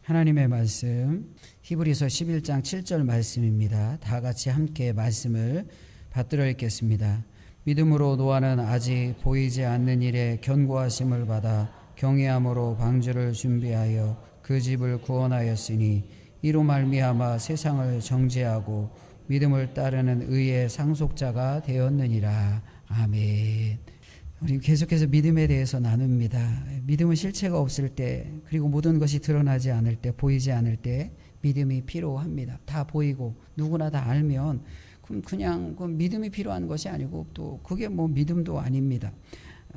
하나님의 말씀 히브리서 11장 7절 말씀입니다. 다 같이 함께 말씀을 받들어 읽겠습니다. 믿음으로 노아는 아직 보이지 않는 일에 견고하심을 받아 경외함으로 방주를 준비하여 그 집을 구원하였으니 이로 말미암아 세상을 정죄하고 믿음을 따르는 의의 상속자가 되었느니라. 아멘. 우리 계속해서 믿음에 대해서 나눕니다. 믿음은 실체가 없을 때, 그리고 모든 것이 드러나지 않을 때, 보이지 않을 때 믿음이 필요합니다. 다 보이고 누구나 다 알면 그냥 믿음이 필요한 것이 아니고 또 그게 믿음도 아닙니다.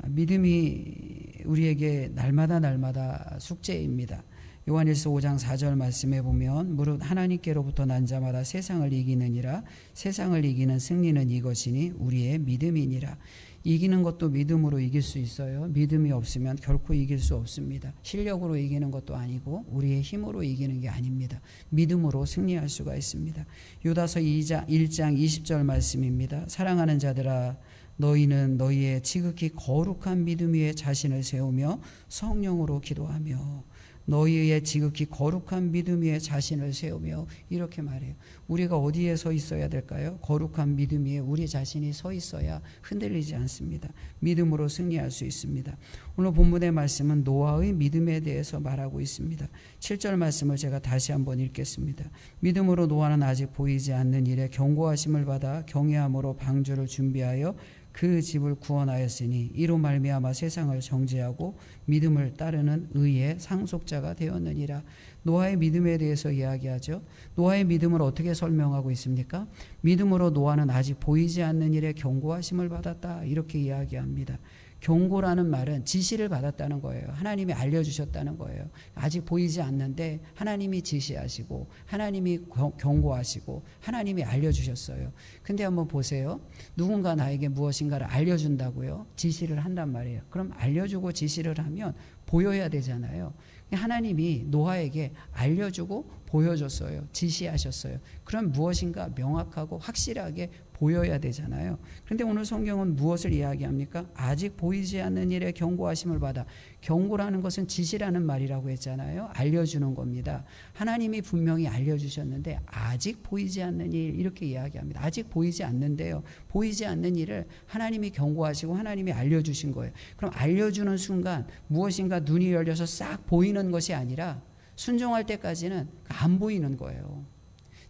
믿음이 우리에게 날마다 숙제입니다. 요한일서 5장 4절 말씀에 보면 무릇 하나님께로부터 난 자마다 세상을 이기느니라. 세상을 이기는 승리는 이것이니 우리의 믿음이니라. 이기는 것도 믿음으로 이길 수 있어요. 믿음이 없으면 결코 이길 수 없습니다. 실력으로 이기는 것도 아니고 우리의 힘으로 이기는 게 아닙니다. 믿음으로 승리할 수가 있습니다. 유다서 1장 20절 말씀입니다. 사랑하는 자들아, 너희는 너희의 지극히 거룩한 믿음 위에 자신을 세우며 성령으로 기도하며. 너희의 지극히 거룩한 믿음 위에 자신을 세우며, 이렇게 말해요. 우리가 어디에 서 있어야 될까요? 거룩한 믿음 위에 우리 자신이 서 있어야 흔들리지 않습니다. 믿음으로 승리할 수 있습니다. 오늘 본문의 말씀은 노아의 믿음에 대해서 말하고 있습니다. 7절 말씀을 제가 다시 한번 읽겠습니다. 믿음으로 노아는 아직 보이지 않는 일에 견고하심을 받아 경외함으로 방주를 준비하여 그 집을 구원하였으니 이로 말미암아 세상을 정죄하고 믿음을 따르는 의의 상속자가 되었느니라. 노아의 믿음에 대해서 이야기하죠. 노아의 믿음을 어떻게 설명하고 있습니까? 믿음으로 노아는 아직 보이지 않는 일에 견고하심을 받았다, 이렇게 이야기합니다. 경고라는 말은 지시를 받았다는 거예요. 하나님이 알려주셨다는 거예요. 아직 보이지 않는데 하나님이 지시하시고 하나님이 경고하시고 하나님이 알려주셨어요. 근데 한번 보세요. 누군가 나에게 무엇인가를 알려준다고요. 지시를 한단 말이에요. 그럼 알려주고 지시를 하면 보여야 되잖아요. 하나님이 노아에게 알려주고 보여줬어요. 지시하셨어요. 그럼 무엇인가 명확하고 확실하게 보여야 되잖아요. 그런데 오늘 성경은 무엇을 이야기합니까? 아직 보이지 않는 일에 경고하심을 받아. 경고라는 것은 지시라는 말이라고 했잖아요. 알려주는 겁니다. 하나님이 분명히 알려주셨는데 아직 보이지 않는 일, 이렇게 이야기합니다. 아직 보이지 않는데요. 보이지 않는 일을 하나님이 경고하시고 하나님이 알려주신 거예요. 그럼 알려주는 순간 무엇인가 눈이 열려서 싹 보이는 것이 아니라 순종할 때까지는 안 보이는 거예요.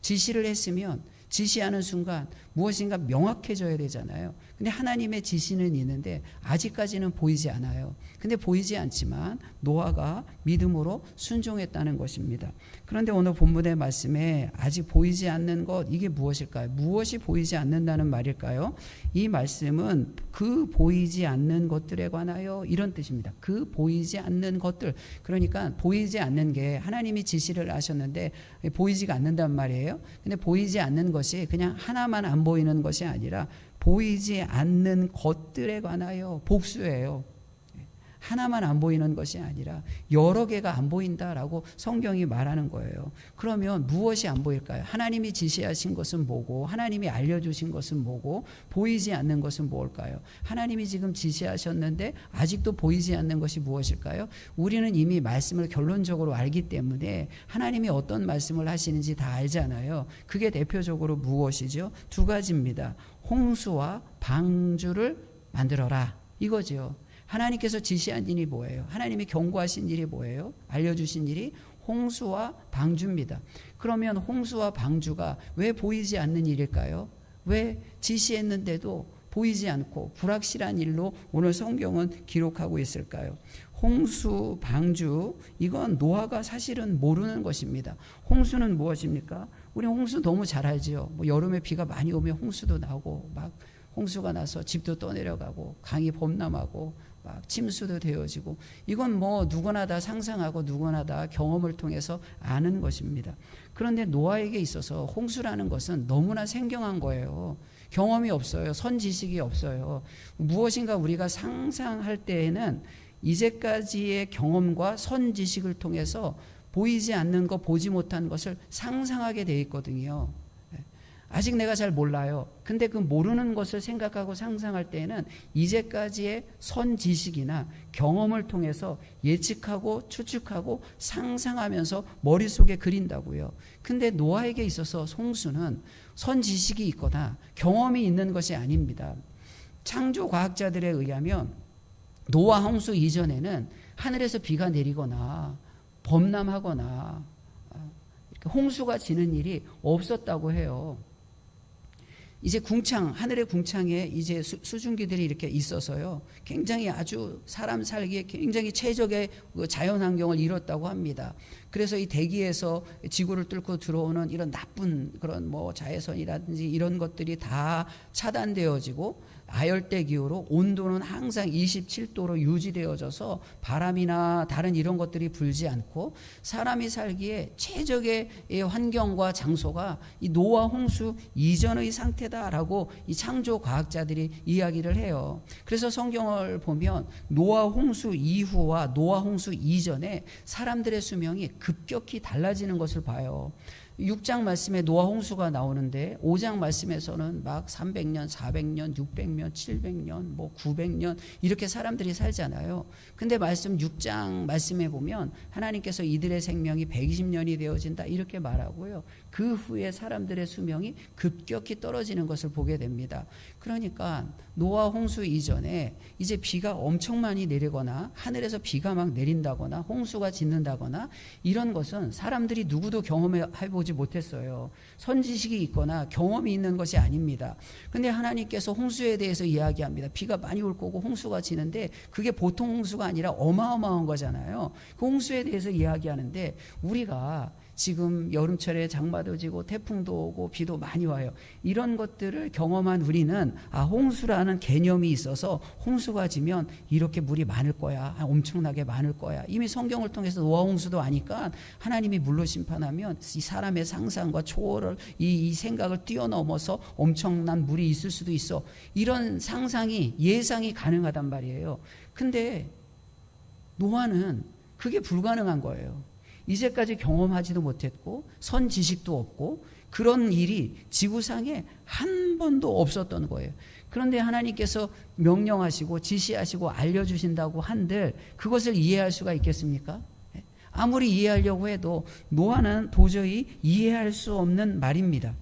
지시를 했으면 지시하는 순간 무엇인가 명확해져야 되잖아요. 근데 하나님의 지시는 있는데 아직까지는 보이지 않아요. 근데 보이지 않지만 노아가 믿음으로 순종했다는 것입니다. 그런데 오늘 본문의 말씀에 아직 보이지 않는 것, 이게 무엇일까요? 무엇이 보이지 않는다는 말일까요? 이 말씀은 그 보이지 않는 것들에 관하여, 이런 뜻입니다. 그 보이지 않는 것들. 그러니까 보이지 않는 게 하나님이 지시를 하셨는데 보이지가 않는단 말이에요. 근데 보이지 않는 것이 그냥 하나만 안 보이는 것이 아니라 보이지 않는 것들에 관하여 복수예요. 하나만 안 보이는 것이 아니라 여러 개가 안 보인다라고 성경이 말하는 거예요. 그러면 무엇이 안 보일까요? 하나님이 지시하신 것은 뭐고 하나님이 알려주신 것은 뭐고 보이지 않는 것은 무엇일까요? 하나님이 지금 지시하셨는데 아직도 보이지 않는 것이 무엇일까요? 우리는 이미 말씀을 결론적으로 알기 때문에 하나님이 어떤 말씀을 하시는지 다 알잖아요. 그게 대표적으로 무엇이죠? 두 가지입니다. 홍수와 방주를 만들어라, 이거죠. 하나님께서 지시한 일이 뭐예요? 하나님이 경고하신 일이 뭐예요? 알려주신 일이 홍수와 방주입니다. 그러면 홍수와 방주가 왜 보이지 않는 일일까요? 왜 지시했는데도 보이지 않고 불확실한 일로 오늘 성경은 기록하고 있을까요? 홍수, 방주, 이건 노아가 사실은 모르는 것입니다. 홍수는 무엇입니까? 우리 홍수 너무 잘 알죠. 여름에 비가 많이 오면 홍수도 나고, 막 홍수가 나서 집도 떠내려가고 강이 범람하고 막 침수도 되어지고, 이건 누구나 다 상상하고 누구나 다 경험을 통해서 아는 것입니다. 그런데 노아에게 있어서 홍수라는 것은 너무나 생경한 거예요. 경험이 없어요. 선지식이 없어요. 무엇인가 우리가 상상할 때에는 이제까지의 경험과 선지식을 통해서 보이지 않는 것, 보지 못한 것을 상상하게 돼 있거든요. 아직 내가 잘 몰라요. 근데 그 모르는 것을 생각하고 상상할 때에는 이제까지의 선 지식이나 경험을 통해서 예측하고 추측하고 상상하면서 머릿속에 그린다고요. 근데 노아에게 있어서 홍수는 선 지식이 있거나 경험이 있는 것이 아닙니다. 창조 과학자들에 의하면 노아 홍수 이전에는 하늘에서 비가 내리거나 범람하거나 홍수가 지는 일이 없었다고 해요. 이제 하늘의 궁창에 이제 수증기들이 이렇게 있어서요. 굉장히 아주 사람 살기에 굉장히 최적의 자연 환경을 이뤘다고 합니다. 그래서 이 대기에서 지구를 뚫고 들어오는 이런 나쁜 그런 뭐 자외선이라든지 이런 것들이 다 차단되어지고 아열대 기후로 온도는 항상 27도로 유지되어져서 바람이나 다른 이런 것들이 불지 않고 사람이 살기에 최적의 환경과 장소가 이 노아 홍수 이전의 상태다라고 이 창조 과학자들이 이야기를 해요. 그래서 성경을 보면 노아 홍수 이후와 노아 홍수 이전에 사람들의 수명이 급격히 달라지는 것을 봐요. 6장 말씀에 노아 홍수가 나오는데 5장 말씀에서는 막 300년, 400년, 600년, 700년, 뭐 900년 이렇게 사람들이 살잖아요. 근데 말씀 6장 말씀에 보면 하나님께서 이들의 생명이 120년이 되어진다 이렇게 말하고요. 그 후에 사람들의 수명이 급격히 떨어지는 것을 보게 됩니다. 그러니까 노아 홍수 이전에 이제 비가 엄청 많이 내리거나 하늘에서 비가 막 내린다거나 홍수가 짖는다거나 이런 것은 사람들이 누구도 경험해보지 못했어요. 선지식이 있거나 경험이 있는 것이 아닙니다. 근데 하나님께서 홍수에 대해서 이야기합니다. 비가 많이 올 거고 홍수가 지는데 그게 보통 홍수가 아니라 어마어마한 거잖아요. 그 홍수에 대해서 이야기하는데 우리가 지금 여름철에 장마도 지고 태풍도 오고 비도 많이 와요. 이런 것들을 경험한 우리는 홍수라는 개념이 있어서 홍수가 지면 이렇게 물이 많을 거야. 엄청나게 많을 거야. 이미 성경을 통해서 노아 홍수도 아니까 하나님이 물로 심판하면 이 사람의 상상과 초월을 이 생각을 뛰어넘어서 엄청난 물이 있을 수도 있어. 이런 상상이 예상이 가능하단 말이에요. 근데 노아는 그게 불가능한 거예요. 이제까지 경험하지도 못했고 선 지식도 없고 그런 일이 지구상에 한 번도 없었던 거예요. 그런데 하나님께서 명령하시고 지시하시고 알려주신다고 한들 그것을 이해할 수가 있겠습니까? 아무리 이해하려고 해도 노아는 도저히 이해할 수 없는 말입니다.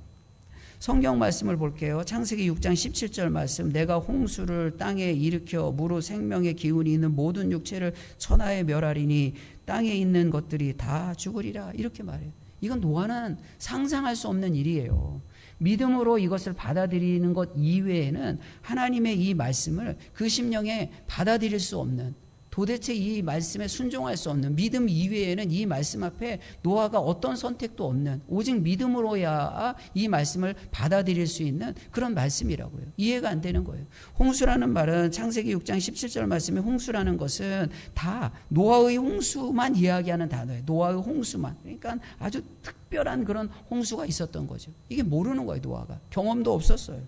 성경 말씀을 볼게요. 창세기 6장 17절 말씀. 내가 홍수를 땅에 일으켜 무로 생명의 기운이 있는 모든 육체를 천하에 멸하리니 땅에 있는 것들이 다 죽으리라. 이렇게 말해요. 이건 노아는 상상할 수 없는 일이에요. 믿음으로 이것을 받아들이는 것 이외에는 하나님의 이 말씀을 그 심령에 받아들일 수 없는, 도대체 이 말씀에 순종할 수 없는, 믿음 이외에는 이 말씀 앞에 노아가 어떤 선택도 없는, 오직 믿음으로야 이 말씀을 받아들일 수 있는 그런 말씀이라고요. 이해가 안 되는 거예요. 홍수라는 말은 창세기 6장 17절 말씀에 홍수라는 것은 다 노아의 홍수만 이야기하는 단어예요. 노아의 홍수만. 그러니까 아주 특별한 그런 홍수가 있었던 거죠. 이게 모르는 거예요. 노아가. 경험도 없었어요.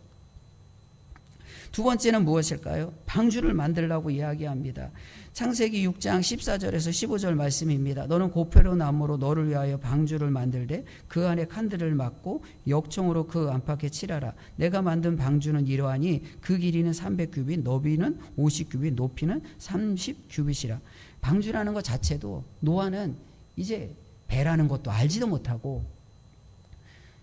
두 번째는 무엇일까요? 방주를 만들라고 이야기합니다. 창세기 6장 14절에서 15절 말씀입니다. 너는 고페로 나무로 너를 위하여 방주를 만들되 그 안에 칸들을 막고 역청으로 그 안팎에 칠하라. 내가 만든 방주는 이러하니 그 길이는 300규빗, 너비는 50규빗, 높이는 30규빗이라. 방주라는 것 자체도 노아는 이제 배라는 것도 알지도 못하고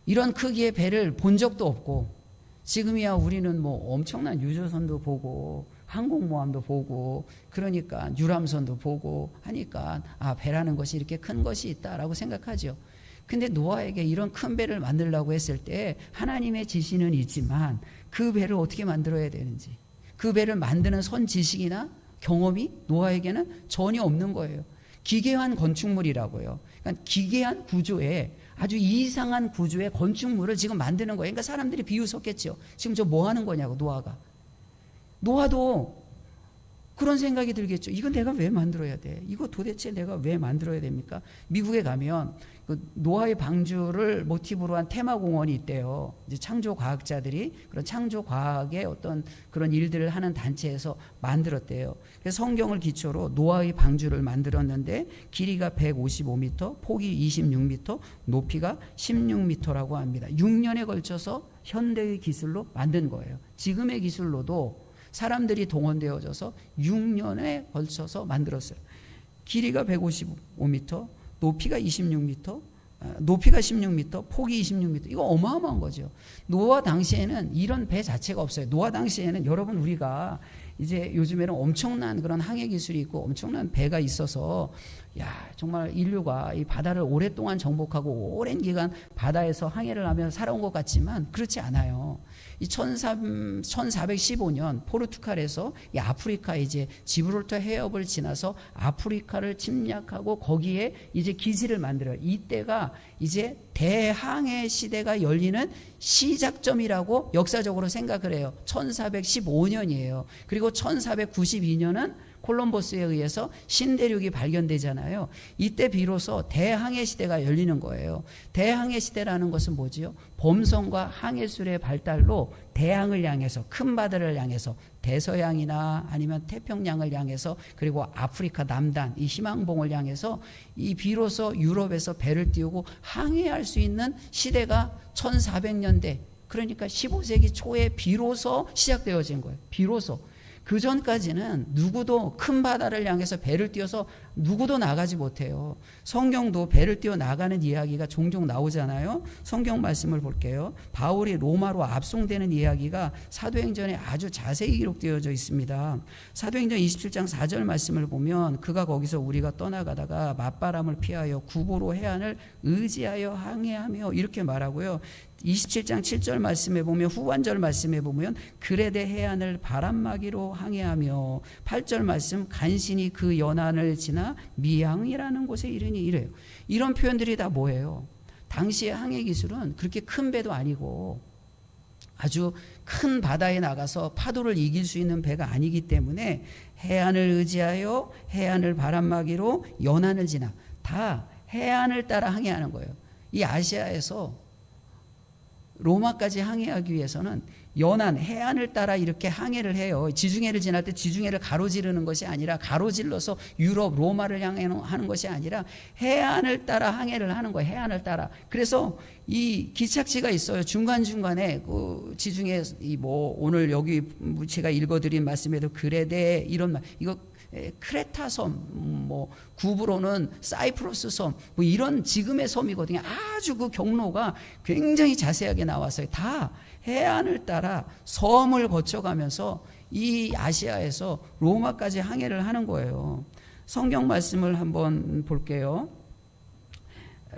이런 크기의 배를 본 적도 없고 지금이야 우리는 뭐 엄청난 유조선도 보고 항공모함도 보고 그러니까 유람선도 보고 하니까 배라는 것이 이렇게 큰 것이 있다라고 생각하죠. 근데 노아에게 이런 큰 배를 만들려고 했을 때 하나님의 지시는 있지만 그 배를 어떻게 만들어야 되는지, 그 배를 만드는 선 지식이나 경험이 노아에게는 전혀 없는 거예요. 기괴한 건축물이라고요. 그러니까 기괴한 구조에 아주 이상한 구조의 건축물을 지금 만드는 거예요. 그러니까 사람들이 비웃었겠죠. 지금 저 뭐 하는 거냐고, 노아가. 노아도 그런 생각이 들겠죠. 이거 내가 왜 만들어야 돼? 이거 도대체 내가 왜 만들어야 됩니까? 미국에 가면 그 노아의 방주를 모티브로 한 테마공원이 있대요. 이제 창조 과학자들이 그런 창조 과학의 어떤 그런 일들을 하는 단체에서 만들었대요. 그래서 성경을 기초로 노아의 방주를 만들었는데 길이가 155m, 폭이 26m, 높이가 16m라고 합니다. 6년에 걸쳐서 현대의 기술로 만든 거예요. 지금의 기술로도 사람들이 동원되어져서 6년에 걸쳐서 만들었어요. 길이가 155m, 높이가 26m, 높이가 16m, 폭이 26m. 이거 어마어마한 거죠. 노아 당시에는 이런 배 자체가 없어요. 노아 당시에는 여러분 우리가 이제 요즘에는 엄청난 그런 항해 기술이 있고 엄청난 배가 있어서 정말 인류가 이 바다를 오랫동안 정복하고 오랜 기간 바다에서 항해를 하며 살아온 것 같지만 그렇지 않아요. 이 1415년 포르투갈에서 이 아프리카 이제 지브롤터 해협을 지나서 아프리카를 침략하고 거기에 이제 기지를 만들어요. 이때가 이제 대항해 시대가 열리는 시작점이라고 역사적으로 생각을 해요. 1415년이에요. 그리고 1492년은 콜럼버스에 의해서 신대륙이 발견되잖아요. 이때 비로소 대항해 시대가 열리는 거예요. 대항해 시대라는 것은 뭐지요? 범선과 항해술의 발달로 대양을 향해서, 큰 바다를 향해서, 대서양이나 아니면 태평양을 향해서, 그리고 아프리카 남단 이 희망봉을 향해서 이 비로소 유럽에서 배를 띄우고 항해할 수 있는 시대가 1400년대, 그러니까 15세기 초에 비로소 시작되어진 거예요. 비로소. 그 전까지는 누구도 큰 바다를 향해서 배를 띄워서 누구도 나가지 못해요. 성경도 배를 띄워 나가는 이야기가 종종 나오잖아요. 성경 말씀을 볼게요. 바울이 로마로 압송되는 이야기가 사도행전에 아주 자세히 기록되어져 있습니다. 사도행전 27장 4절 말씀을 보면 그가 거기서 우리가 떠나가다가 맞바람을 피하여 구보로 해안을 의지하여 항해하며 이렇게 말하고요. 27장 7절 말씀에 보면 후반절 말씀에 보면 그레데 해안을 바람막이로 항해하며 8절 말씀 간신히 그 연안을 지나 미양이라는 곳에 이르니 이래요. 이런 표현들이 다 뭐예요? 당시의 항해 기술은 그렇게 큰 배도 아니고 아주 큰 바다에 나가서 파도를 이길 수 있는 배가 아니기 때문에 해안을 의지하여 해안을 바람막이로 연안을 지나 다 해안을 따라 항해하는 거예요. 이 아시아에서 로마까지 항해하기 위해서는 연안, 해안을 따라 이렇게 항해를 해요. 지중해를 지날 때 지중해를 가로지르는 것이 아니라 가로질러서 유럽, 로마를 향하는 것이 아니라 해안을 따라 항해를 하는 거예요. 해안을 따라. 그래서 이 기착지가 있어요. 중간중간에 그 지중해 오늘 여기 제가 읽어드린 말씀에도 그레데 이런 말, 이거 크레타 섬, 구브로는 사이프러스 섬, 이런 지금의 섬이거든요. 아주 그 경로가 굉장히 자세하게 나왔어요. 다 해안을 따라 섬을 거쳐가면서 이 아시아에서 로마까지 항해를 하는 거예요. 성경 말씀을 한번 볼게요.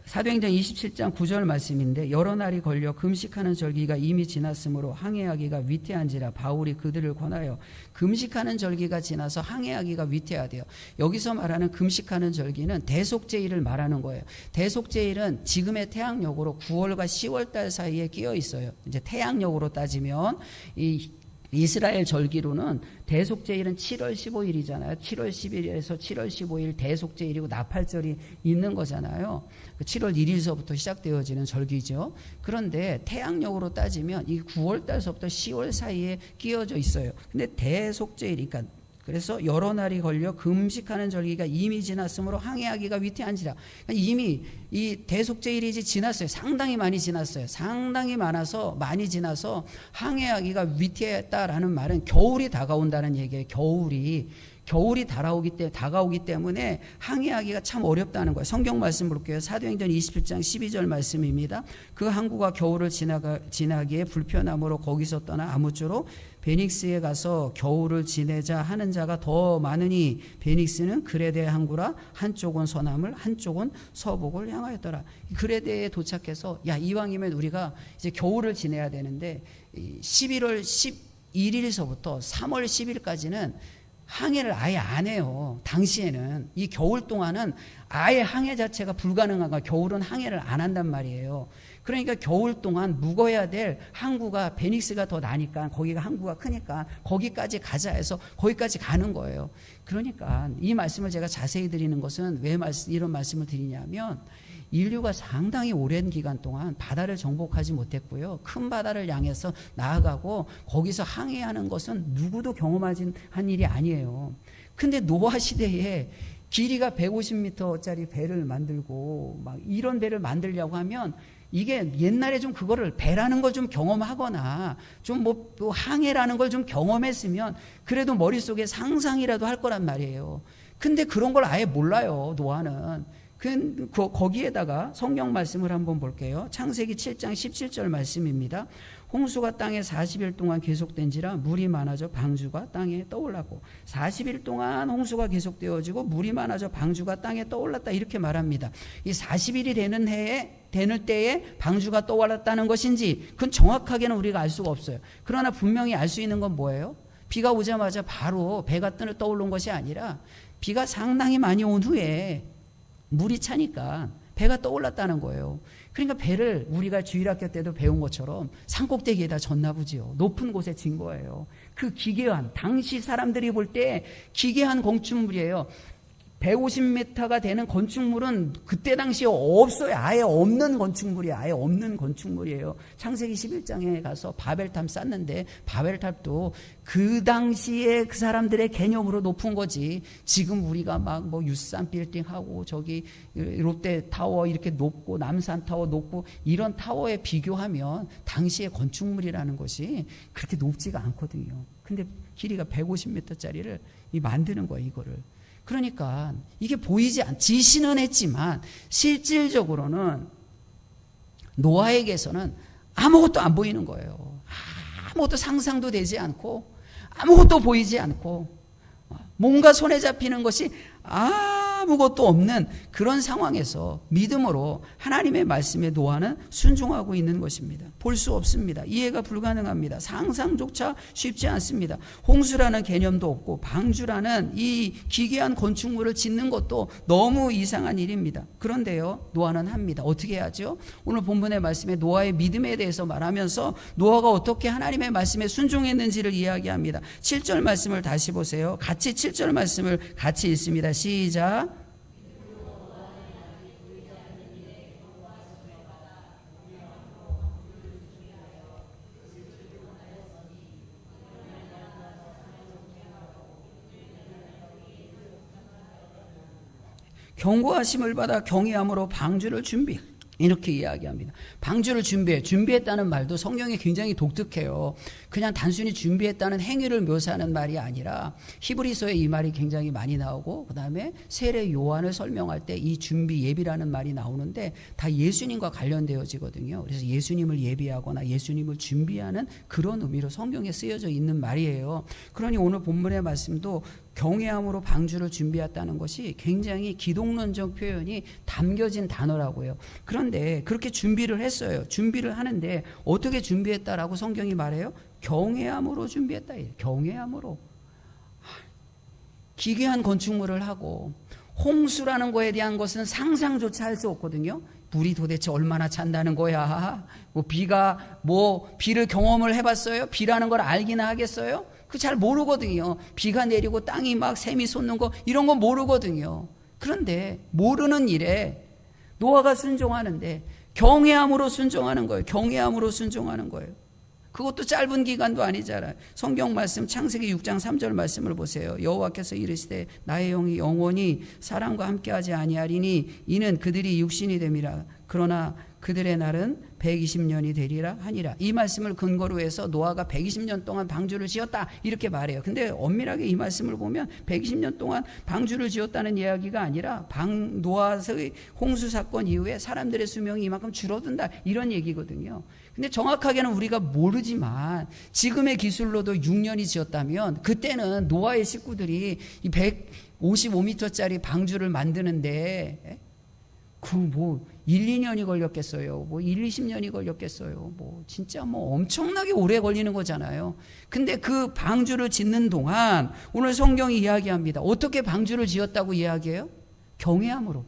사도행전 27장 9절 말씀인데 여러 날이 걸려 금식하는 절기가 이미 지났으므로 항해하기가 위태한지라 바울이 그들을 권하여 금식하는 절기가 지나서 항해하기가 위태하대요. 여기서 말하는 금식하는 절기는 대속제일을 말하는 거예요. 대속제일은 지금의 태양력으로 9월과 10월 달 사이에 끼어 있어요. 이제 태양력으로 따지면 이 이스라엘 절기로는 대속제일은 7월 15일이잖아요. 7월 10일에서 7월 15일 대속제일이고 나팔절이 있는 거잖아요. 7월 1일서부터 시작되어지는 절기죠. 그런데 태양력으로 따지면 이 9월 달서부터 10월 사이에 끼어져 있어요. 근데 대속제일이니까 그래서 여러 날이 걸려 금식하는 절기가 이미 지났으므로 항해하기가 위태한지라. 이미 이 대속제일이 이제 지났어요. 상당히 많이 지났어요. 상당히 많아서 많이 지나서 항해하기가 위태했다라는 말은 겨울이 다가온다는 얘기예요. 겨울이 다가오기 때문에 항해하기가 참 어렵다는 거예요. 성경 말씀 볼게요. 사도행전 27장 12절 말씀입니다. 그 항구가 겨울을 지나기에 불편함으로 거기서 떠나 아무쪼록 베닉스에 가서 겨울을 지내자 하는 자가 더 많으니 베닉스는 그레데 항구라 한쪽은 서남을 한쪽은 서북을 향하였더라. 그레데에 도착해서 이왕이면 우리가 이제 겨울을 지내야 되는데 11월 11일서부터 3월 10일까지는 항해를 아예 안 해요. 당시에는 이 겨울 동안은 아예 항해 자체가 불가능한 거야. 겨울은 항해를 안 한단 말이에요. 그러니까 겨울 동안 묵어야 될 항구가 베닉스가 더 나니까, 거기가 항구가 크니까 거기까지 가자 해서 거기까지 가는 거예요. 그러니까 이 말씀을 제가 자세히 드리는 것은 왜 이런 말씀을 드리냐면, 인류가 상당히 오랜 기간 동안 바다를 정복하지 못했고요. 큰 바다를 향해서 나아가고 거기서 항해하는 것은 누구도 경험하지 한 일이 아니에요. 근데 노아 시대에 길이가 150m짜리 배를 만들고 막 이런 배를 만들려고 하면, 이게 옛날에 좀 그거를 배라는 걸 좀 경험하거나 좀 뭐 항해라는 걸 좀 경험했으면 그래도 머릿속에 상상이라도 할 거란 말이에요. 근데 그런 걸 아예 몰라요, 노아는. 거기에다가 성경 말씀을 한번 볼게요. 창세기 7장 17절 말씀입니다. 홍수가 땅에 40일 동안 계속된지라 물이 많아져 방주가 땅에 떠올랐고, 40일 동안 홍수가 계속되어지고 물이 많아져 방주가 땅에 떠올랐다, 이렇게 말합니다. 이 40일이 되는 때에 방주가 떠올랐다는 것인지 그건 정확하게는 우리가 알 수가 없어요. 그러나 분명히 알 수 있는 건 뭐예요? 비가 오자마자 바로 배가 떠오른 것이 아니라 비가 상당히 많이 온 후에 물이 차니까 배가 떠올랐다는 거예요. 그러니까 배를 우리가 주일학교 때도 배운 것처럼 산꼭대기에다 졌나 보지요. 높은 곳에 진 거예요. 그 기괴한, 당시 사람들이 볼 때 기괴한 건축물이에요. 150m가 되는 건축물은 그때 당시에 없어요. 아예 없는 건축물이에요. 아예 없는 건축물이에요. 창세기 11장에 가서 바벨탑 쌓는데, 바벨탑도 그 당시에 그 사람들의 개념으로 높은 거지. 지금 우리가 막 뭐 유산 빌딩하고 저기 롯데 타워 이렇게 높고 남산 타워 높고 이런 타워에 비교하면 당시의 건축물이라는 것이 그렇게 높지가 않거든요. 근데 길이가 150m짜리를 만드는 거예요, 이거를. 그러니까 이게 지시는 했지만 실질적으로는 노아에게서는 아무것도 안 보이는 거예요. 아무것도 상상도 되지 않고 아무것도 보이지 않고 뭔가 손에 잡히는 것이 아무것도 없는 그런 상황에서 믿음으로 하나님의 말씀에 노아는 순종하고 있는 것입니다. 볼 수 없습니다. 이해가 불가능합니다. 상상조차 쉽지 않습니다. 홍수라는 개념도 없고 방주라는 이 기괴한 건축물을 짓는 것도 너무 이상한 일입니다. 그런데요, 노아는 합니다. 어떻게 하죠? 오늘 본문의 말씀에 노아의 믿음에 대해서 말하면서 노아가 어떻게 하나님의 말씀에 순종했는지를 이야기합니다. 7절 말씀을 다시 보세요. 같이 7절 말씀을 같이 읽습니다. 시작. 경고하심을 받아 경외함으로 방주를 준비, 이렇게 이야기합니다. 방주를 준비했다는 말도 성경에 굉장히 독특해요. 그냥 단순히 준비했다는 행위를 묘사하는 말이 아니라 히브리서에 이 말이 굉장히 많이 나오고, 그 다음에 세례 요한을 설명할 때 이 준비, 예비라는 말이 나오는데 다 예수님과 관련되어지거든요. 그래서 예수님을 예비하거나 예수님을 준비하는 그런 의미로 성경에 쓰여져 있는 말이에요. 그러니 오늘 본문의 말씀도 경외함으로 방주를 준비했다는 것이 굉장히 기독론적 표현이 담겨진 단어라고요. 그런데 그렇게 준비를 했어요. 준비를 하는데 어떻게 준비했다라고 성경이 말해요? 경외함으로 준비했다. 경외함으로. 기괴한 건축물을 하고, 홍수라는 거에 대한 것은 상상조차 할 수 없거든요. 물이 도대체 얼마나 찬다는 거야? 비를 경험을 해봤어요? 비라는 걸 알기나 하겠어요? 그 잘 모르거든요. 비가 내리고 땅이 막 샘이 솟는 거 이런 거 모르거든요. 그런데 모르는 일에 노아가 순종하는데 경외함으로 순종하는 거예요. 경외함으로 순종하는 거예요. 그것도 짧은 기간도 아니잖아요. 성경 말씀 창세기 6장 3절 말씀을 보세요. 여호와께서 이르시되 나의 영이 영원히 사람과 함께하지 아니하리니 이는 그들이 육신이 됨이라. 그러나 그들의 날은 120년이 되리라 하니라. 이 말씀을 근거로 해서 노아가 120년 동안 방주를 지었다 이렇게 말해요. 근데 엄밀하게 이 말씀을 보면 120년 동안 방주를 지었다는 이야기가 아니라 노아의 홍수 사건 이후에 사람들의 수명이 이만큼 줄어든다 이런 얘기거든요. 근데 정확하게는 우리가 모르지만 지금의 기술로도 6년이 지었다면 그때는 노아의 식구들이 이 155m짜리 방주를 만드는데 1, 2년이 걸렸겠어요. 1, 20년이 걸렸겠어요. 진짜 엄청나게 오래 걸리는 거잖아요. 근데 그 방주를 짓는 동안 오늘 성경이 이야기합니다. 어떻게 방주를 지었다고 이야기해요? 경외함으로.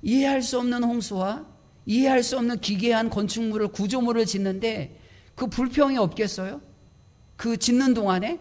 이해할 수 없는 홍수와 이해할 수 없는 기괴한 건축물을, 구조물을 짓는데 그 불평이 없겠어요? 그 짓는 동안에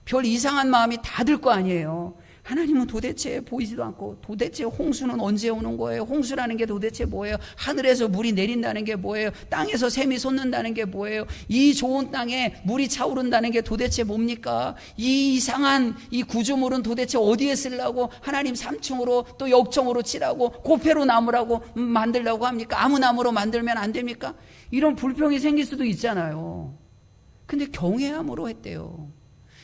별 이상한 마음이 다 들 거 아니에요. 하나님은 도대체 보이지도 않고, 도대체 홍수는 언제 오는 거예요? 홍수라는 게 도대체 뭐예요? 하늘에서 물이 내린다는 게 뭐예요? 땅에서 샘이 솟는다는 게 뭐예요? 이 좋은 땅에 물이 차오른다는 게 도대체 뭡니까? 이 이상한 이 구조물은 도대체 어디에 쓰려고 하나님 3층으로 또 역청으로 치라고 고페로 나무라고 만들려고 합니까? 아무 나무로 만들면 안 됩니까? 이런 불평이 생길 수도 있잖아요. 근데 경외함으로 했대요.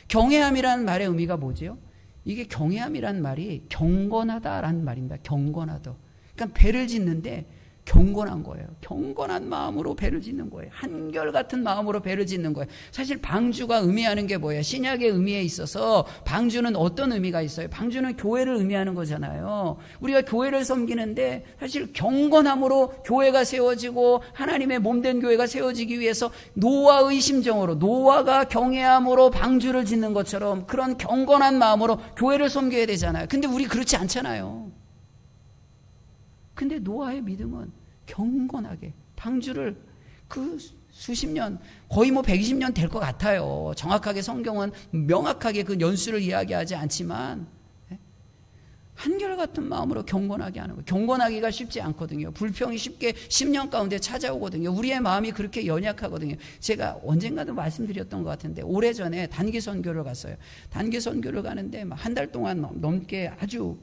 경외함이라는 말의 의미가 뭐지요? 이게 경외함이란 말이 경건하다라는 말입니다. 경건하다. 그러니까 배를 짓는데 경건한 거예요. 경건한 마음으로 배를 짓는 거예요. 한결같은 마음으로 배를 짓는 거예요. 사실 방주가 의미하는 게 뭐예요? 신약의 의미에 있어서 방주는 어떤 의미가 있어요? 방주는 교회를 의미하는 거잖아요. 우리가 교회를 섬기는데 사실 경건함으로 교회가 세워지고 하나님의 몸된 교회가 세워지기 위해서 노아의 심정으로, 노아가 경외함으로 방주를 짓는 것처럼 그런 경건한 마음으로 교회를 섬겨야 되잖아요. 근데 우리 그렇지 않잖아요. 근데 노아의 믿음은 경건하게 방주를 그 수십 년, 거의 뭐 120년 될 것 같아요. 정확하게 성경은 명확하게 그 연수를 이야기하지 않지만 한결같은 마음으로 경건하게 하는 거예요. 경건하기가 쉽지 않거든요. 불평이 쉽게 10년 가운데 찾아오거든요. 우리의 마음이 그렇게 연약하거든요. 제가 언젠가도 말씀드렸던 것 같은데 오래전에 단기 선교를 갔어요. 단기 선교를 가는데 한 달 동안 넘게 아주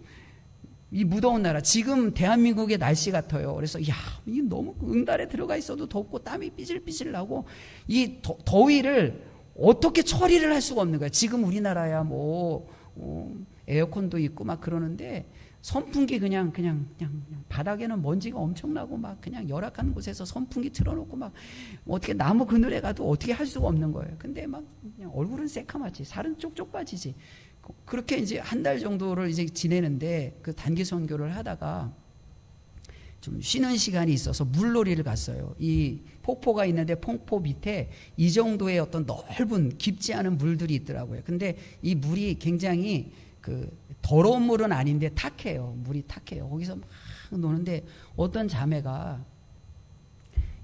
이 무더운 나라, 지금 대한민국의 날씨 같아요. 그래서 이 너무 응달에 들어가 있어도 덥고 땀이 삐질삐질 나고 이 더위를 어떻게 처리를 할 수가 없는 거예요. 지금 우리나라야 에어컨도 있고 막 그러는데 선풍기 그냥 바닥에는 먼지가 엄청나고 막 그냥 열악한 곳에서 선풍기 틀어놓고 막 어떻게 나무 그늘에 가도 어떻게 할 수가 없는 거예요. 근데 막 그냥 얼굴은 새카맣지, 살은 쪽쪽 빠지지. 그렇게 이제 한 달 정도를 이제 지내는데 그 단기 선교를 하다가 좀 쉬는 시간이 있어서 물놀이를 갔어요. 이 폭포가 있는데 폭포 밑에 이 정도의 어떤 넓은 깊지 않은 물들이 있더라고요. 근데 이 물이 굉장히 그 더러운 물은 아닌데 탁해요. 물이 탁해요. 거기서 막 노는데 어떤 자매가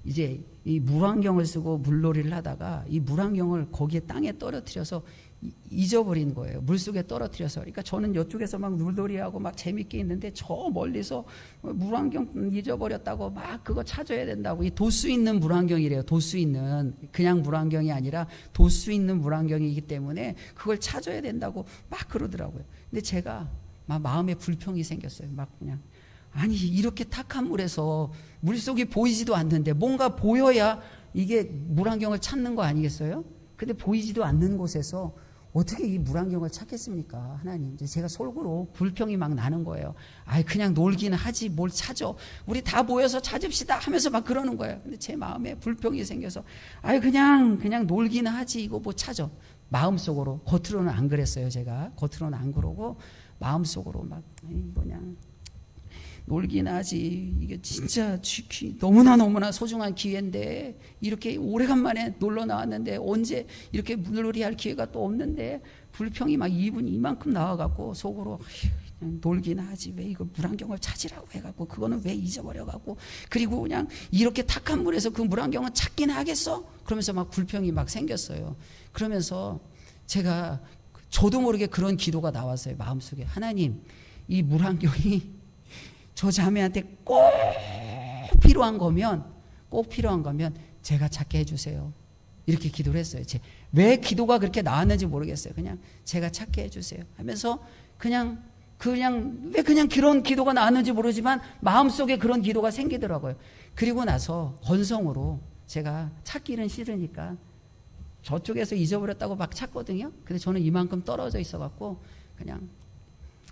이제 이 물안경을 쓰고 물놀이를 하다가 이 물안경을 거기에 땅에 떨어뜨려서 잊어버린 거예요. 물속에 떨어뜨려서. 그러니까 저는 이쪽에서 막 물놀이하고 막 재밌게 있는데 저 멀리서 물안경 잊어버렸다고 막 그거 찾아야 된다고. 이 도수 있는 물안경이래요. 도수 있는, 그냥 물안경이 아니라 도수 있는 물안경이기 때문에 그걸 찾아야 된다고 막 그러더라고요. 근데 제가 막 마음에 불평이 생겼어요. 막 그냥 아니 이렇게 탁한 물에서 물속이 보이지도 않는데 뭔가 보여야 이게 물안경을 찾는 거 아니겠어요? 근데 보이지도 않는 곳에서 어떻게 이 물안경을 찾겠습니까? 하나님. 이제 제가 속으로 불평이 막 나는 거예요. 아이 그냥 놀기는 하지 뭘 찾어. 우리 다 모여서 찾읍시다 하면서 막 그러는 거예요. 근데 제 마음에 불평이 생겨서 아이 그냥 놀기는 하지 이거 뭐 찾어. 마음속으로. 겉으로는 안 그랬어요. 제가 겉으로는 안 그러고 마음속으로 막 그냥 놀긴 하지. 이게 진짜 너무나 소중한 기회인데 이렇게 오래간만에 놀러 나왔는데 언제 이렇게 물놀이 할 기회가 또 없는데 불평이 막 이만큼 나와갖고 속으로 그냥 놀긴 하지. 왜 이거 물안경을 찾으라고 해갖고 그거는 왜 잊어버려갖고 그리고 그냥 이렇게 탁한 물에서 그 물안경은 찾긴 하겠어? 그러면서 막 불평이 막 생겼어요. 그러면서 제가 저도 모르게 그런 기도가 나왔어요. 마음속에. 하나님, 이 물안경이 저 자매한테 꼭 필요한 거면 제가 찾게 해주세요. 이렇게 기도를 했어요. 왜 기도가 그렇게 나왔는지 모르겠어요. 그냥 제가 찾게 해주세요 하면서 그냥 왜 그냥 그런 기도가 나왔는지 모르지만 마음속에 그런 기도가 생기더라고요. 그리고 나서 건성으로 제가 찾기는 싫으니까 저쪽에서 잊어버렸다고 막 찾거든요. 근데 저는 이만큼 떨어져 있어갖고 그냥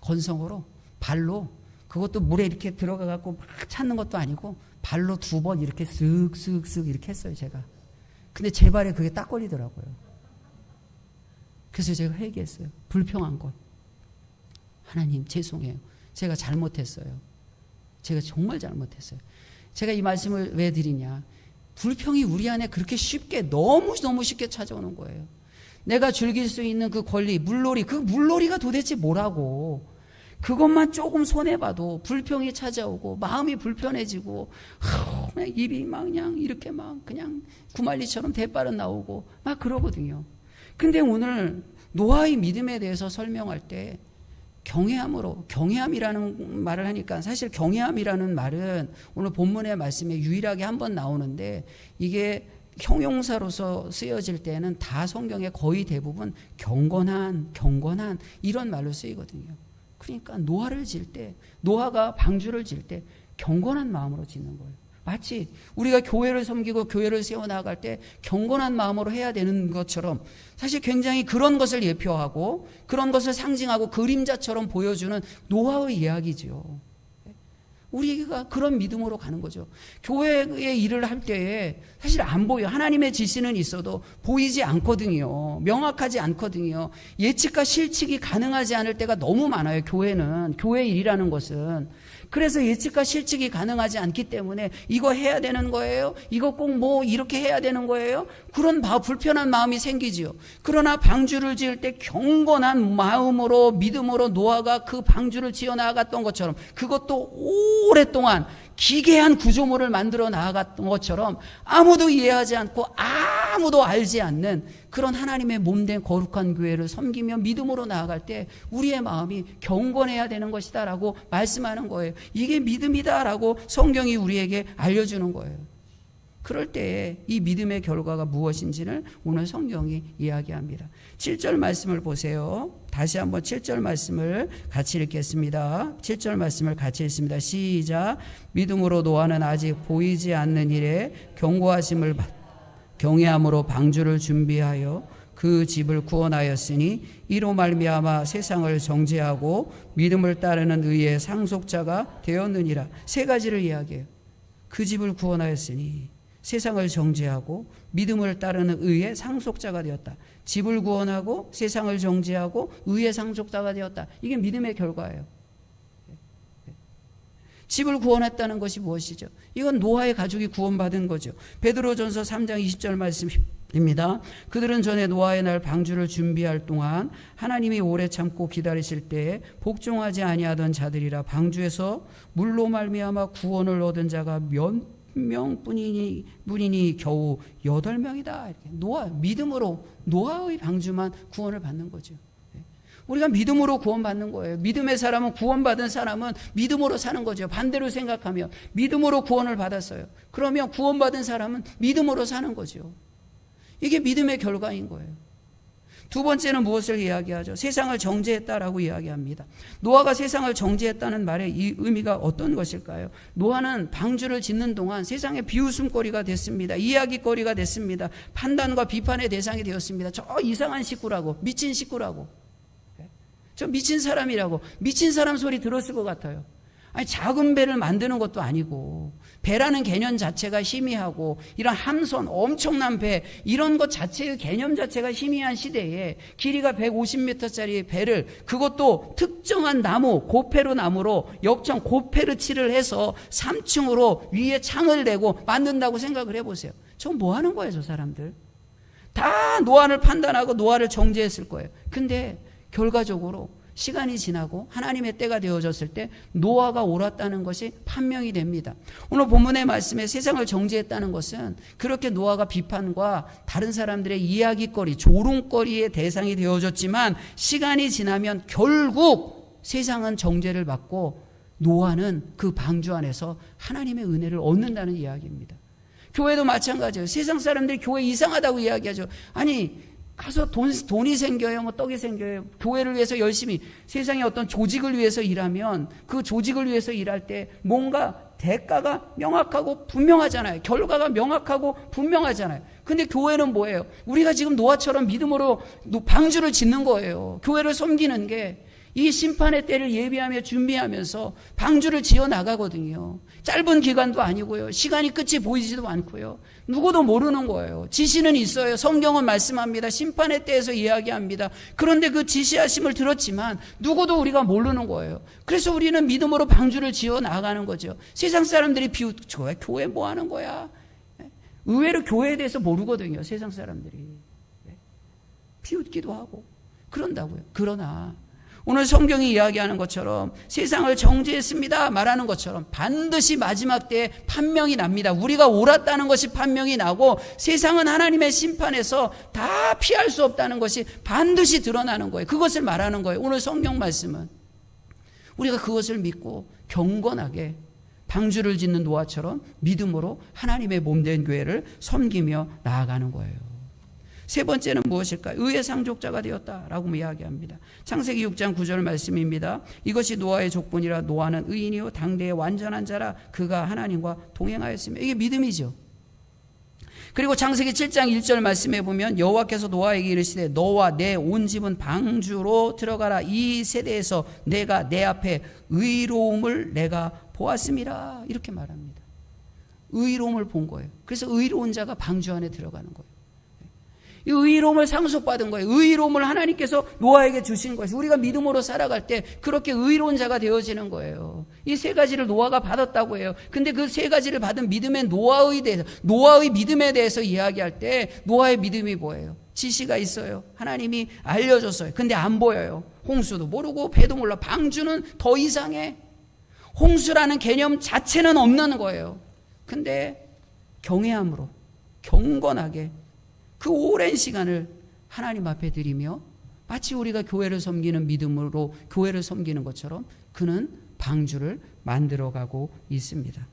건성으로 발로, 그것도 물에 이렇게 들어가갖고 막 찾는 것도 아니고 발로 2번 이렇게 쓱쓱쓱 이렇게 했어요, 제가. 근데 제 발에 그게 딱 걸리더라고요. 그래서 제가 회개했어요. 불평한 것. 하나님, 죄송해요. 제가 잘못했어요. 제가 정말 잘못했어요. 제가 이 말씀을 왜 드리냐. 불평이 우리 안에 그렇게 쉽게, 너무 쉽게 찾아오는 거예요. 내가 즐길 수 있는 그 권리, 물놀이, 그 물놀이가 도대체 뭐라고. 그것만 조금 손해봐도 불평이 찾아오고 마음이 불편해지고 그냥 입이 막 그냥 이렇게 막 그냥 구말리처럼 대바른 나오고 막 그러거든요. 근데 오늘 노아의 믿음에 대해서 설명할 때 경외함이라는 말을 하니까, 사실 경외함이라는 말은 오늘 본문의 말씀에 유일하게 한 번 나오는데, 이게 형용사로서 쓰여질 때는 다 성경에 거의 대부분 경건한 이런 말로 쓰이거든요. 그러니까 노아를 지을 때, 노아가 방주를 지을 때 경건한 마음으로 짓는 거예요. 마치 우리가 교회를 섬기고 교회를 세워나갈 때 경건한 마음으로 해야 되는 것처럼, 사실 굉장히 그런 것을 예표하고 그런 것을 상징하고 그림자처럼 보여주는 노아의 이야기죠. 우리가 그런 믿음으로 가는 거죠. 교회의 일을 할 때에 사실 안 보여. 하나님의 지시는 있어도 보이지 않거든요. 명확하지 않거든요. 예측과 실측이 가능하지 않을 때가 너무 많아요. 교회 일이라는 것은. 그래서 예측과 실측이 가능하지 않기 때문에 이거 해야 되는 거예요? 이거 꼭 뭐 이렇게 해야 되는 거예요? 그런 불편한 마음이 생기지요. 그러나 방주를 지을 때 경건한 마음으로, 믿음으로 노아가 그 방주를 지어 나아갔던 것처럼, 그것도 오랫동안 기괴한 구조물을 만들어 나아갔던 것처럼 아무도 이해하지 않고 아무도 알지 않는 그런 하나님의 몸된 거룩한 교회를 섬기며 믿음으로 나아갈 때 우리의 마음이 경건해야 되는 것이다 라고 말씀하는 거예요. 이게 믿음이다 라고 성경이 우리에게 알려주는 거예요. 그럴 때에 이 믿음의 결과가 무엇인지를 오늘 성경이 이야기합니다. 7절 말씀을 보세요. 다시 한번 7절 말씀을 같이 읽겠습니다. 7절 말씀을 같이 읽습니다. 시작. 믿음으로 노아는 아직 보이지 않는 일에 경고하심을 경외함으로 방주를 준비하여 그 집을 구원하였으니 이로 말미암아 세상을 정죄하고 믿음을 따르는 의의 상속자가 되었느니라. 세 가지를 이야기해요. 그 집을 구원하였으니 세상을 정죄하고 믿음을 따르는 의의 상속자가 되었다. 집을 구원하고 세상을 정죄하고 의의 상속자가 되었다. 이게 믿음의 결과예요. 집을 구원했다는 것이 무엇이죠? 이건 노아의 가족이 구원받은 거죠. 베드로전서 3장 20절 말씀입니다. 그들은 전에 노아의 날 방주를 준비할 동안 하나님이 오래 참고 기다리실 때에 복종하지 아니하던 자들이라. 방주에서 물로 말미암아 구원을 얻은 자가 몇 명뿐이니 겨우 8명이다. 노아, 믿음으로 노아의 방주만 구원을 받는 거죠. 우리가 믿음으로 구원받는 거예요. 믿음의 사람은, 구원받은 사람은 믿음으로 사는 거죠. 반대로 생각하면 믿음으로 구원을 받았어요. 그러면 구원받은 사람은 믿음으로 사는 거죠. 이게 믿음의 결과인 거예요. 두 번째는 무엇을 이야기하죠? 세상을 정죄했다라고 이야기합니다. 노아가 세상을 정죄했다는 말의 이 의미가 어떤 것일까요? 노아는 방주를 짓는 동안 세상의 비웃음거리가 됐습니다. 이야기거리가 됐습니다. 판단과 비판의 대상이 되었습니다. 저 이상한 식구라고, 미친 식구라고, 저 미친 사람이라고, 미친 사람 소리 들었을 것 같아요. 아니, 작은 배를 만드는 것도 아니고, 배라는 개념 자체가 희미하고, 이런 함선, 엄청난 배, 이런 것 자체의 개념 자체가 희미한 시대에 길이가 150m짜리 배를, 그것도 특정한 나무, 고페르 나무로 역청 고페르치를 해서 3층으로 위에 창을 내고 만든다고 생각을 해보세요. 저 뭐 하는 거예요, 저 사람들? 다 노아를 판단하고 노아를 정죄했을 거예요. 근데 결과적으로 시간이 지나고 하나님의 때가 되어졌을 때 노아가 옳았다는 것이 판명이 됩니다. 오늘 본문의 말씀에 세상을 정죄했다는 것은 그렇게 노아가 비판과 다른 사람들의 이야기거리, 조롱거리의 대상이 되어졌지만 시간이 지나면 결국 세상은 정죄를 받고 노아는 그 방주 안에서 하나님의 은혜를 얻는다는 이야기입니다. 교회도 마찬가지예요. 세상 사람들이 교회 이상하다고 이야기하죠. 아니, 가서 돈이 생겨요, 뭐 떡이 생겨요. 교회를 위해서 열심히, 세상의 어떤 조직을 위해서 일하면 그 조직을 위해서 일할 때 뭔가 대가가 명확하고 분명하잖아요. 결과가 명확하고 분명하잖아요. 근데 교회는 뭐예요? 우리가 지금 노아처럼 믿음으로 방주를 짓는 거예요. 교회를 섬기는 게 이 심판의 때를 예비하며 준비하면서 방주를 지어 나가거든요. 짧은 기간도 아니고요. 시간이 끝이 보이지도 않고요. 누구도 모르는 거예요. 지시는 있어요. 성경은 말씀합니다. 심판의 때에서 이야기합니다. 그런데 그 지시하심을 들었지만 누구도 우리가 모르는 거예요. 그래서 우리는 믿음으로 방주를 지어 나가는 거죠. 세상 사람들이 교회 뭐 하는 거야? 의외로 교회에 대해서 모르거든요. 세상 사람들이. 비웃기도 하고 그런다고요. 그러나 오늘 성경이 이야기하는 것처럼 세상을 정죄했습니다 말하는 것처럼 반드시 마지막 때에 판명이 납니다. 우리가 옳았다는 것이 판명이 나고 세상은 하나님의 심판에서 다 피할 수 없다는 것이 반드시 드러나는 거예요. 그것을 말하는 거예요. 오늘 성경 말씀은 우리가 그것을 믿고 경건하게 방주를 짓는 노아처럼 믿음으로 하나님의 몸된 교회를 섬기며 나아가는 거예요. 세 번째는 무엇일까요? 의의 상속자가 되었다라고 이야기합니다. 창세기 6장 9절 말씀입니다. 이것이 노아의 조건이라 노아는 의인이요 당대의 완전한 자라 그가 하나님과 동행하였으며. 이게 믿음이죠. 그리고 창세기 7장 1절 말씀해 보면 여호와께서 노아에게 이르시되 너와 내 온 집은 방주로 들어가라. 이 세대에서 내가 내 앞에 의로움을 내가 보았음이라. 이렇게 말합니다. 의로움을 본 거예요. 그래서 의로운 자가 방주 안에 들어가는 거예요. 이 의로움을 상속받은 거예요. 의로움을 하나님께서 노아에게 주신 것이 우리가 믿음으로 살아갈 때 그렇게 의로운 자가 되어지는 거예요. 이 세 가지를 노아가 받았다고 해요. 근데 그 세 가지를 받은 믿음의 노아의 믿음에 대해서 이야기할 때 노아의 믿음이 뭐예요? 지시가 있어요. 하나님이 알려줬어요. 근데 안 보여요. 홍수도 모르고 배도 몰라. 방주는 더 이상해. 홍수라는 개념 자체는 없는 거예요. 근데 경외함으로 경건하게 그 오랜 시간을 하나님 앞에 드리며 마치 우리가 교회를 섬기는 믿음으로 교회를 섬기는 것처럼 그는 방주를 만들어가고 있습니다.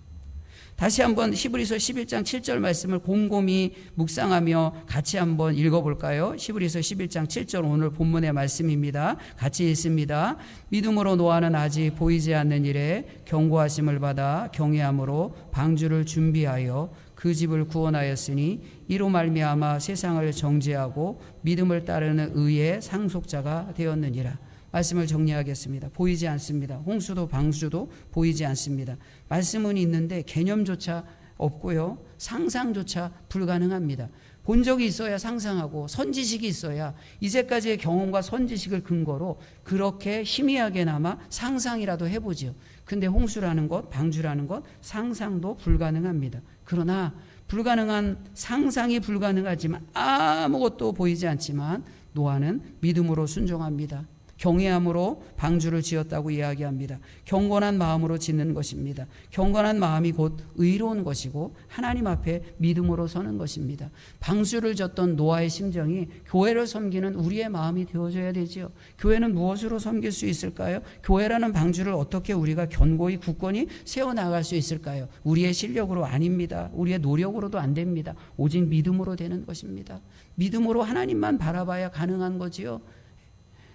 다시 한번 히브리서 11장 7절 말씀을 곰곰이 묵상하며 같이 한번 읽어볼까요? 히브리서 11장 7절 오늘 본문의 말씀입니다. 같이 읽습니다. 믿음으로 노아는 아직 보이지 않는 일에 경고하심을 받아 경외함으로 방주를 준비하여 그 집을 구원하였으니 이로 말미암아 세상을 정죄하고 믿음을 따르는 의의 상속자가 되었느니라. 말씀을 정리하겠습니다. 보이지 않습니다. 홍수도 방주도 보이지 않습니다. 말씀은 있는데 개념조차 없고요. 상상조차 불가능합니다. 본 적이 있어야 상상하고 선지식이 있어야 이제까지의 경험과 선지식을 근거로 그렇게 희미하게나마 상상이라도 해보지요. 근데 홍수라는 것, 방주라는 것 상상도 불가능합니다. 그러나 불가능한 상상이 불가능하지만 아무것도 보이지 않지만 노아는 믿음으로 순종합니다. 경외함으로 방주를 지었다고 이야기합니다. 경건한 마음으로 짓는 것입니다. 경건한 마음이 곧 의로운 것이고 하나님 앞에 믿음으로 서는 것입니다. 방주를 졌던 노아의 심정이 교회를 섬기는 우리의 마음이 되어져야 되지요. 교회는 무엇으로 섬길 수 있을까요? 교회라는 방주를 어떻게 우리가 견고히 굳건히 세워나갈 수 있을까요? 우리의 실력으로 아닙니다. 우리의 노력으로도 안 됩니다. 오직 믿음으로 되는 것입니다. 믿음으로 하나님만 바라봐야 가능한 거지요.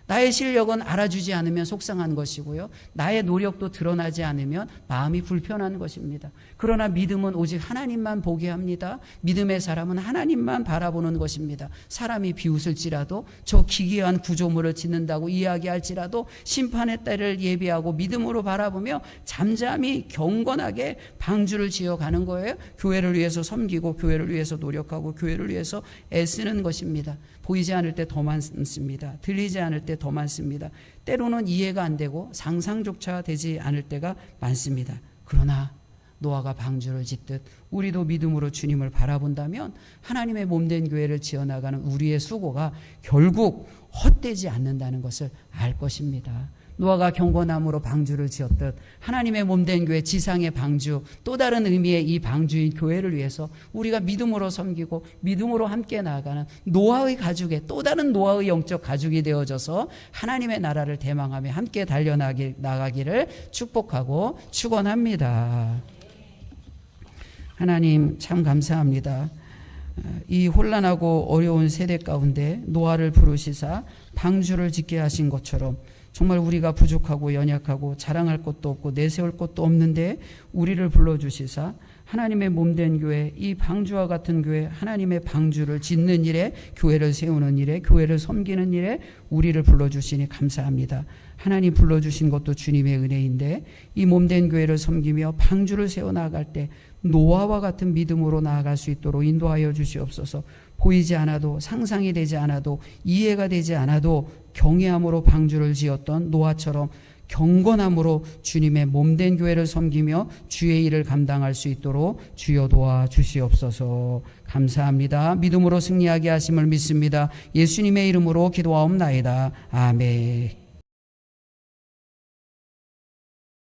나의 실력은 알아주지 않으면 속상한 것이고요. 나의 노력도 드러나지 않으면 마음이 불편한 것입니다. 그러나 믿음은 오직 하나님만 보게 합니다. 믿음의 사람은 하나님만 바라보는 것입니다. 사람이 비웃을지라도 저 기괴한 구조물을 짓는다고 이야기할지라도 심판의 때를 예비하고 믿음으로 바라보며 잠잠히 경건하게 방주를 지어가는 거예요. 교회를 위해서 섬기고 교회를 위해서 노력하고 교회를 위해서 애쓰는 것입니다. 보이지 않을 때 더 많습니다. 들리지 않을 때 더 많습니다. 때로는 이해가 안 되고 상상조차 되지 않을 때가 많습니다. 그러나 노아가 방주를 짓듯 우리도 믿음으로 주님을 바라본다면 하나님의 몸된 교회를 지어나가는 우리의 수고가 결국 헛되지 않는다는 것을 알 것입니다. 노아가 경건함으로 방주를 지었듯 하나님의 몸된 교회 지상의 방주, 또 다른 의미의 이 방주인 교회를 위해서 우리가 믿음으로 섬기고 믿음으로 함께 나아가는 노아의 가족의 또 다른 노아의 영적 가족이 되어져서 하나님의 나라를 대망하며 함께 달려나가기를 축복하고 축원합니다. 하나님 참 감사합니다. 이 혼란하고 어려운 세대 가운데 노아를 부르시사 방주를 짓게 하신 것처럼 정말 우리가 부족하고 연약하고 자랑할 것도 없고 내세울 것도 없는데 우리를 불러주시사 하나님의 몸된 교회, 이 방주와 같은 교회, 하나님의 방주를 짓는 일에, 교회를 세우는 일에, 교회를 섬기는 일에 우리를 불러주시니 감사합니다. 하나님 불러주신 것도 주님의 은혜인데 이 몸된 교회를 섬기며 방주를 세워나갈 때 노아와 같은 믿음으로 나아갈 수 있도록 인도하여 주시옵소서. 보이지 않아도 상상이 되지 않아도 이해가 되지 않아도 경외함으로 방주를 지었던 노아처럼 경건함으로 주님의 몸된 교회를 섬기며 주의 일을 감당할 수 있도록 주여 도와주시옵소서. 감사합니다. 믿음으로 승리하게 하심을 믿습니다. 예수님의 이름으로 기도하옵나이다. 아멘.